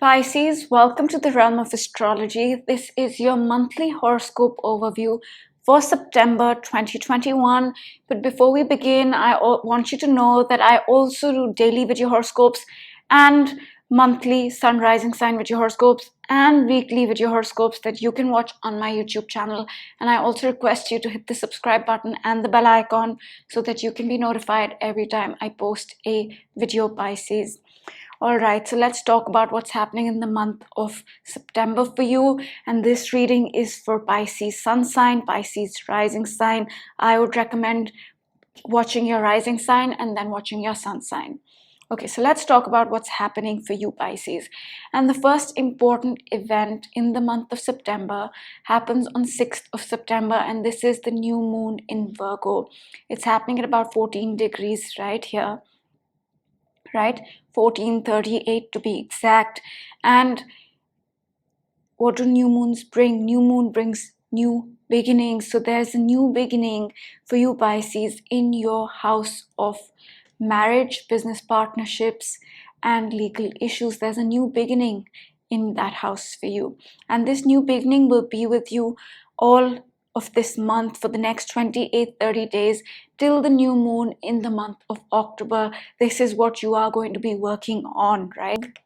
Pisces, welcome to the realm of astrology. This is your monthly horoscope overview for September 2021. But before we begin, I want you to know that I also do daily video horoscopes and monthly sun rising sign video horoscopes and weekly video horoscopes that you can watch on my YouTube channel. And I also request you to hit the subscribe button and the bell icon so that you can be notified every time I post a video, Pisces. All right, so let's talk about what's happening in the month of September for you. And this reading is for Pisces sun sign, Pisces rising sign. I would recommend watching your rising sign and then watching your sun sign. Okay, so let's talk about what's happening for you, Pisces. And the first important event in the month of September happens on 6th of September, and this is the new moon in Virgo. It's happening at about 14 degrees right here, right? 1438 to be exact. And what do new moons bring? New moon brings new beginnings. So there's a new beginning for you, Pisces, in your house of marriage, business partnerships, and legal issues. There's a new beginning in that house for you. And this new beginning will be with you all of this month for the next 28-30 days till the new moon in the month of October. This is what you are going to be working on, right?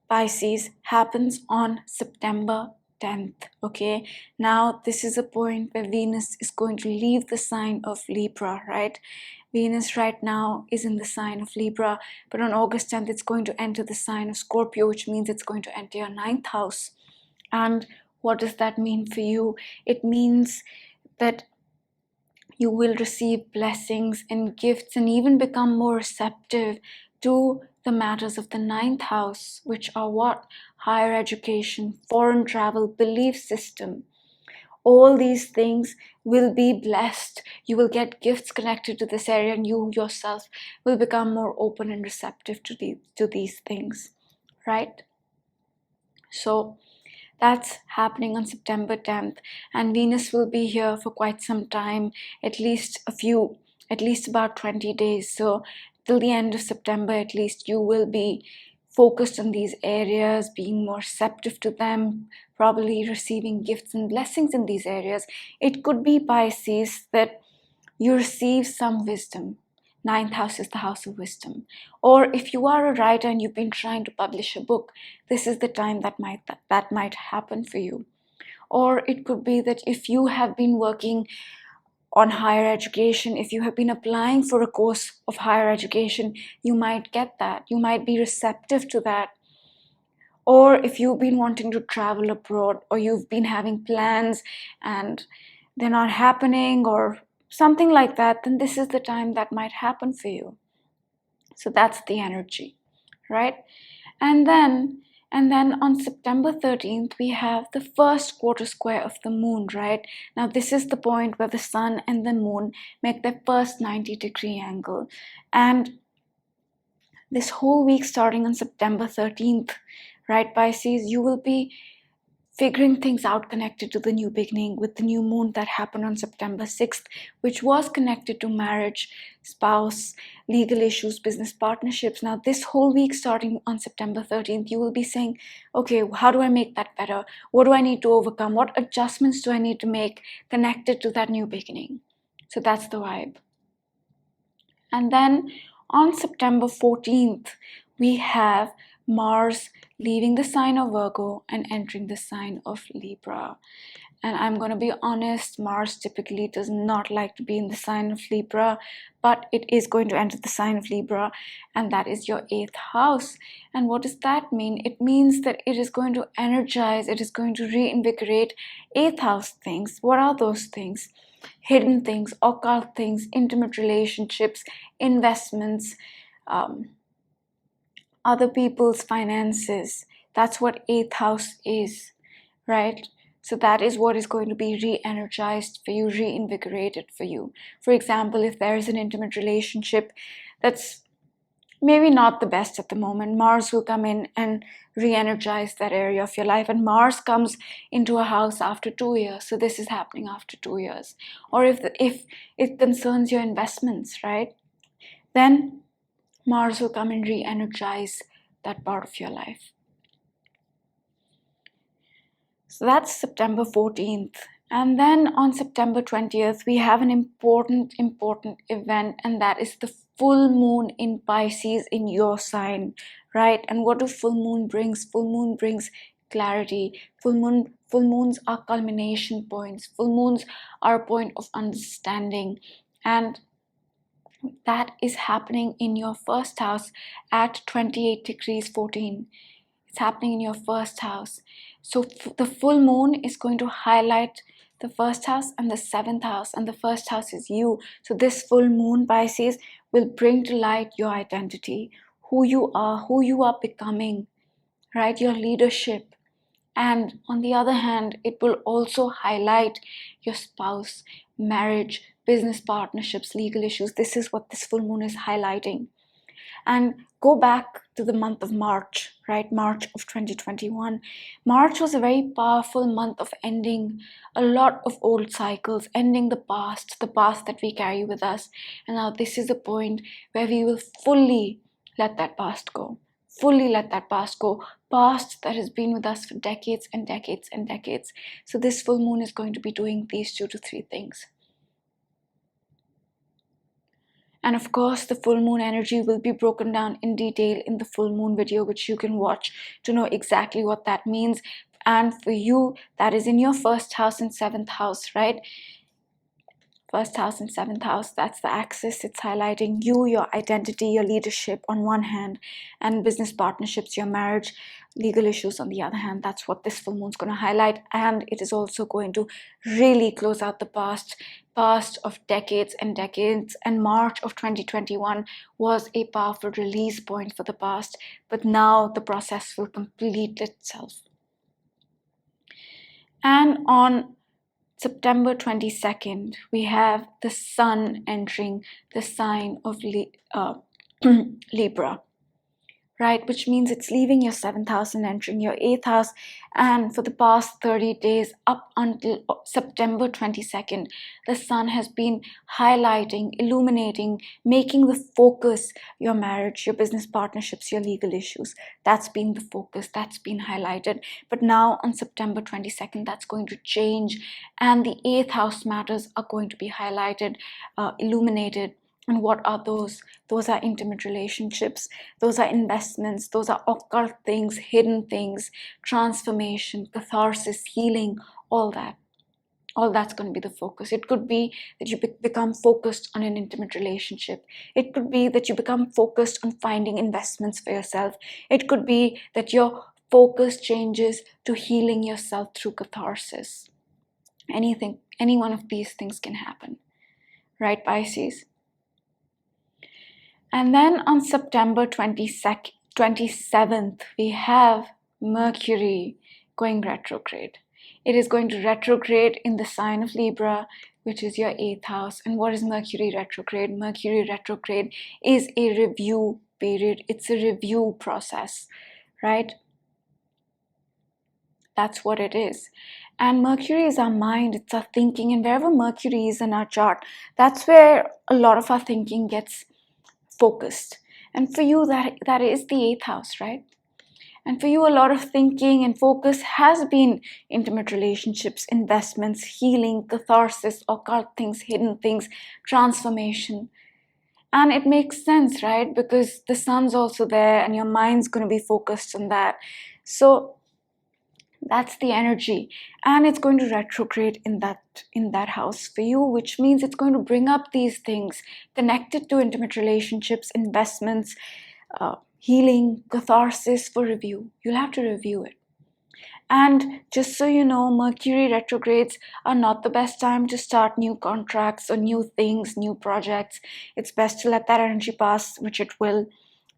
Pisces happens on September 10th. Okay, now this is a point where Venus is going to leave the sign of Libra, right? Venus right now is in the sign of Libra, but on August 10th it's going to enter the sign of Scorpio, which means it's going to enter your 9th house. And what does that mean for you? It means that you will receive blessings and gifts and even become more receptive to the matters of the 9th house, which are what? Higher education, foreign travel, belief system. All these things will be blessed. You will get gifts connected to this area, and you yourself will become more open and receptive to these things, right? So that's happening on September 10th, and Venus will be here for quite some time, at least about 20 days. So till the end of September, at least, you will be focused on these areas, being more receptive to them, probably receiving gifts and blessings in these areas. It could be, Pisces, that you receive some wisdom. 9th house is the house of wisdom. Or if you are a writer and you've been trying to publish a book, this is the time that might happen for you. Or it could be that if you have been working on higher education, if you have been applying for a course of higher education, you might get that. You might be receptive to that. Or if you've been wanting to travel abroad, or you've been having plans and they're not happening, or something like that, then this is the time that might happen for you. So that's the energy, right? And then on September 13th, we have the first quarter square of the moon, right? Now this is the point where the sun and the moon make their first 90-degree angle. And this whole week starting on September 13th, right, Pisces, you will be figuring things out connected to the new beginning with the new moon that happened on September 6th, which was connected to marriage, spouse, legal issues, business partnerships. Now, this whole week starting on September 13th, you will be saying, okay, how do I make that better? What do I need to overcome? What adjustments do I need to make connected to that new beginning? So that's the vibe. And then on September 14th, we have Mars leaving the sign of Virgo and entering the sign of Libra. And I'm going to be honest, Mars typically does not like to be in the sign of Libra, but it is going to enter the sign of Libra, and that is your 8th house. And what does that mean? It means that it is going to energize, it is going to reinvigorate 8th house things. What are those things? Hidden things, occult things, intimate relationships, investments, other people's finances. That's what 8th house is, right? So that is what is going to be re-energized for you, reinvigorated for you. For example, if there is an intimate relationship that's maybe not the best at the moment, Mars will come in and re-energize that area of your life. And Mars comes into a house after 2 years. So this is happening after 2 years. Or if it concerns your investments, right? Then Mars will come and re-energize that part of your life. So that's September 14th. And then on September 20th, we have an important event, and that is the full moon in Pisces in your sign, right? And what do full moon brings? Full moon brings clarity. Full moons are culmination points. Full moons are a point of understanding. And that is happening in your first house at 28 degrees 14. It's happening in your first house. So the full moon is going to highlight the first house and the seventh house, and the first house is you. So this full moon, Pisces, will bring to light your identity, who you are becoming, right? Your leadership. And on the other hand, it will also highlight your spouse, marriage, business partnerships, legal issues. This is what this full moon is highlighting. And go back to the month of March, right? March of 2021. March was a very powerful month of ending a lot of old cycles, ending the past that we carry with us. And now this is a point where we will fully let that past go. Fully let that past go. Past that has been with us for decades and decades and decades. So this full moon is going to be doing these 2 to 3 things. And of course, the full moon energy will be broken down in detail in the full moon video, which you can watch to know exactly what that means. And for you, that is in your first house and seventh house, right? First house and seventh house, that's the axis. It's highlighting you, your identity, your leadership on one hand, and business partnerships, your marriage, legal issues on the other hand. That's what this full moon is going to highlight. And it is also going to really close out the past of decades and decades. And March of 2021 was a powerful release point for the past, but now the process will complete itself. And on September 22nd, we have the sun entering the sign of Libra, right? Which means it's leaving your 7th house and entering your 8th house. And for the past 30 days, up until September 22nd, the sun has been highlighting, illuminating, making the focus your marriage, your business partnerships, your legal issues. That's been the focus, that's been highlighted. But now on September 22nd, that's going to change, and the 8th house matters are going to be highlighted, illuminated. And what are those? Those are intimate relationships, those are investments, those are occult things, hidden things, transformation, catharsis, healing, all that. All that's going to be the focus. It could be that you become focused on an intimate relationship. It could be that you become focused on finding investments for yourself. It could be that your focus changes to healing yourself through catharsis. Anything, any one of these things can happen, right, Pisces? And then on September 27th, we have Mercury going retrograde. It is going to retrograde in the sign of Libra, which is your 8th house. And what is Mercury retrograde? Mercury retrograde is a review period. It's a review process, right? That's what it is. And Mercury is our mind, it's our thinking. And wherever Mercury is in our chart, that's where a lot of our thinking gets focused. And for you, that is the 8th house, right? And for you, a lot of thinking and focus has been intimate relationships, investments, healing, catharsis, occult things, hidden things, transformation. And it makes sense, right? Because the sun's also there and your mind's going to be focused on that. So that's the energy, and it's going to retrograde in that house for you, which means it's going to bring up these things connected to intimate relationships, investments, healing, catharsis for review. You'll have to review it. And just so you know, Mercury retrogrades are not the best time to start new contracts or new things, new projects. It's best to let that energy pass, which it will.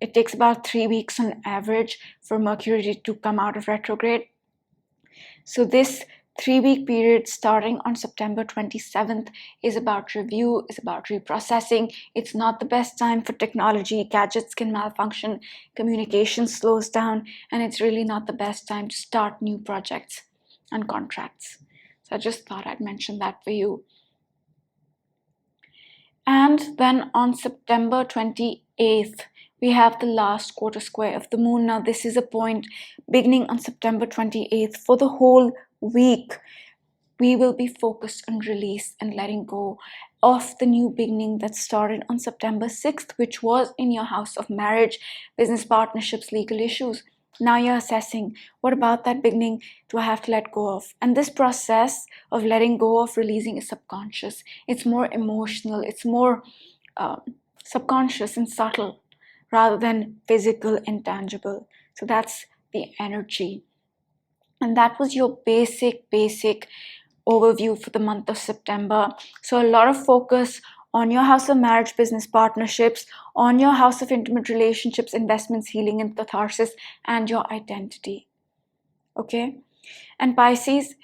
It takes about 3 weeks on average for Mercury to come out of retrograde. So this 3-week period starting on September 27th is about review, is about reprocessing. It's not the best time for technology. Gadgets can malfunction, communication slows down, and it's really not the best time to start new projects and contracts. So I just thought I'd mention that for you. And then on September 28th, we have the last quarter square of the moon. Now, this is a point beginning on September 28th for the whole week, we will be focused on release and letting go of the new beginning that started on September 6th, which was in your house of marriage, business partnerships, legal issues. Now you're assessing, what about that beginning do I have to let go of? And this process of letting go, of releasing, is subconscious. It's more emotional. It's more subconscious and subtle rather than physical and tangible. So that's the energy. And that was your basic overview for the month of September. So a lot of focus on your house of marriage, business partnerships, on your house of intimate relationships, investments, healing and catharsis, and your identity. Okay? And Pisces,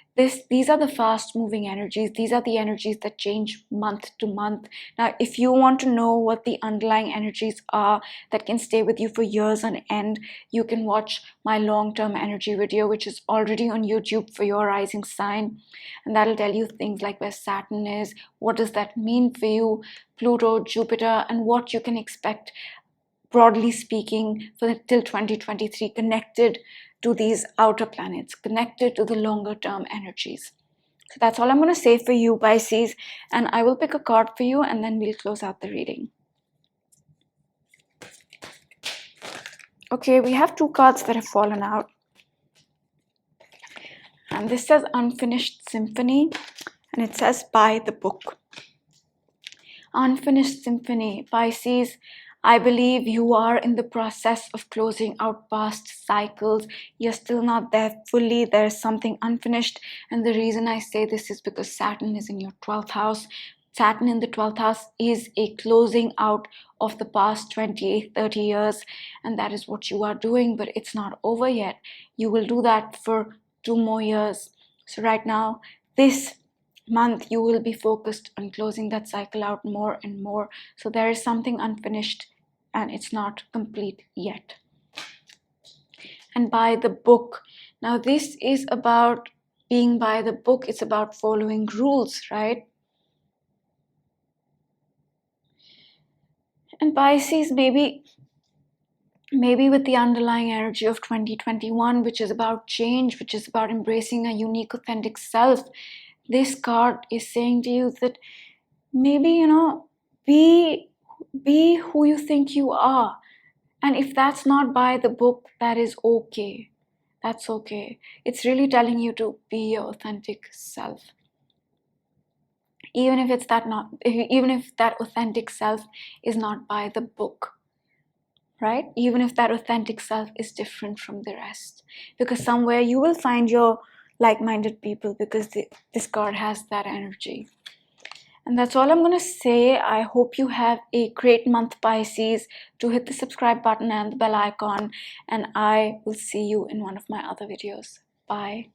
these are the fast moving energies. These are the energies that change month to month. Now, if you want to know what the underlying energies are that can stay with you for years on end, you can watch my long-term energy video, which is already on YouTube for your rising sign. And that'll tell you things like where Saturn is, what does that mean for you, Pluto, Jupiter, and what you can expect, broadly speaking, for till 2023, connected to these outer planets, connected to the longer term energies. So that's all I'm going to say for you, Pisces, and I will pick a card for you and then we'll close out the reading. Okay, we have two cards that have fallen out. And this says Unfinished Symphony, and it says By the Book. Unfinished Symphony, Pisces, I believe you are in the process of closing out past cycles. You're still not there fully. There's something unfinished. And the reason I say this is because Saturn is in your 12th house. Saturn in the 12th house is a closing out of the past 28, 30 years. And that is what you are doing, but it's not over yet. You will do that for 2 more years. So right now, this month, you will be focused on closing that cycle out more and more. So there is something unfinished and it's not complete yet. And by the book. Now this is about being by the book. It's about following rules, right? And Pisces, maybe with the underlying energy of 2021, which is about change, which is about embracing a unique, authentic self, this card is saying to you that maybe, be who you think you are. And if that's not by the book, that is okay. That's okay. It's really telling you to be your authentic self. Even if that authentic self is not by the book, right? Even if that authentic self is different from the rest. Because somewhere you will find your like-minded people, because this card has that energy. And that's all I'm going to say. I hope you have a great month, Pisces. Do hit the subscribe button and the bell icon, and I will see you in one of my other videos. Bye.